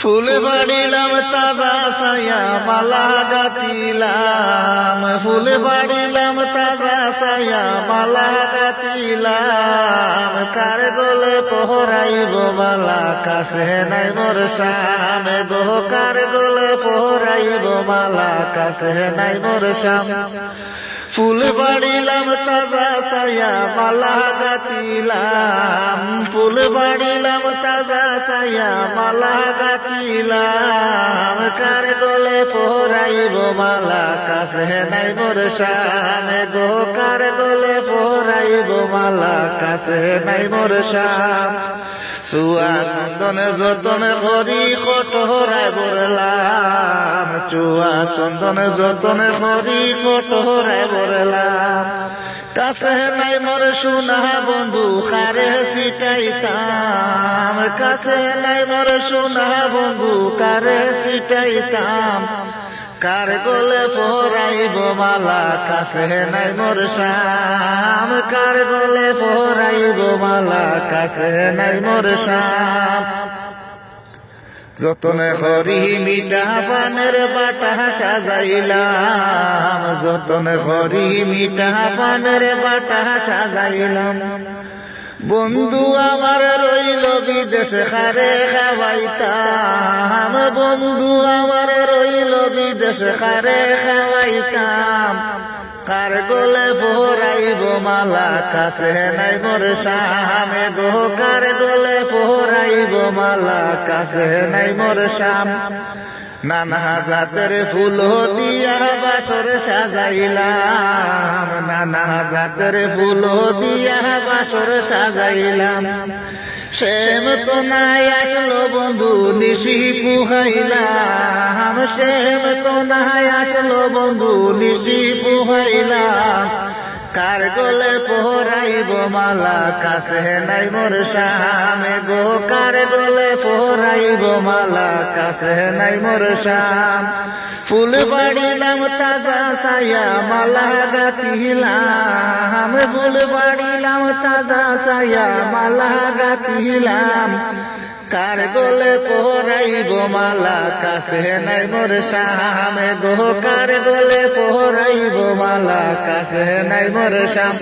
ফুল বাড়িলাম তাজা ছায়া মালা গাতিলাম, ফুল বাড়িলাম তাজা ছায়া মালা গাতিলাম। কার গলে পহরাইব মালা কাছে নাই মোর শাম, গো কার গলে পহরাইব মালা কাছে নাই মোর শাম। ফুল বাড়িলাম তাজা ছায়া মালা গাতিলাম, ফুল বাড়িলাম তাজা ছায়া মালা গাতিলাম। কার গলে পহরাইব মালা কাছে নাই মোর শাম, গো কার গলে পহরাইব মালা কাছে নাই মোর শাম। চুয়া চন্দন যতন করি কটহরায় বরলাম, চুয়া চন্দন যতন করি কটহরায় বরলাম। কাছে নাই মোর সোনা বন্ধু কারে ছিটাইতাম, কাছে নাই মোর সোনা বন্ধু কারে ছিটাইতাম। কার গলে পহরাইব মালা কাছে নাই মোর শাম, কার গলে পহরাইব মালা কাছে নাই মোর শাম। যতনে করি মিঠা পানের বাটা সাজাইলাম, যতনে করি মিঠা পানের বাটা সাজাইলাম। বন্ধু আমার রইল বিদেশে কারে খাওয়াইতাম, বন্ধু আমার রইল বিদেশে কারে খাওয়াইতাম। কার গলে পহরাইব মালা কাছে নাই মোর শাম, গো কার গলে পহরাইব মালা কাছে নাই মোর শাম। নানা জাতের ফুল দিয়া বাসর সাজাইলাম, নানা জাতের ফুল দিয়া বাসর সাজাইলাম। শ্যাম তো নাই আসলো বন্ধু নিশি পুহাইলাম, শ্যাম তো নাই আসলো বন্ধু নিশি পুহাইলাম। কার গলে পহরাইব মালা কাছে নাই মোর শাম, গো কার গলে পহরাইব মালা কাছে নাই মোর শাম। ফুল বাড়িলাম তাজা ছায়া মালা গাতিলাম, ফুল বাড়িলাম তাজা ছায়া মালা গাতিলাম। কার গলে পহরাইব মালা কাছে নাই মোর শাম, গো কার গলে পহরাইব মালা কাছে নাই মোর শাম।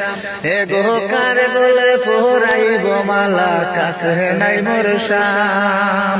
হে গো কার গলে পহরাইব মালা কাছে নাই মোর শাম।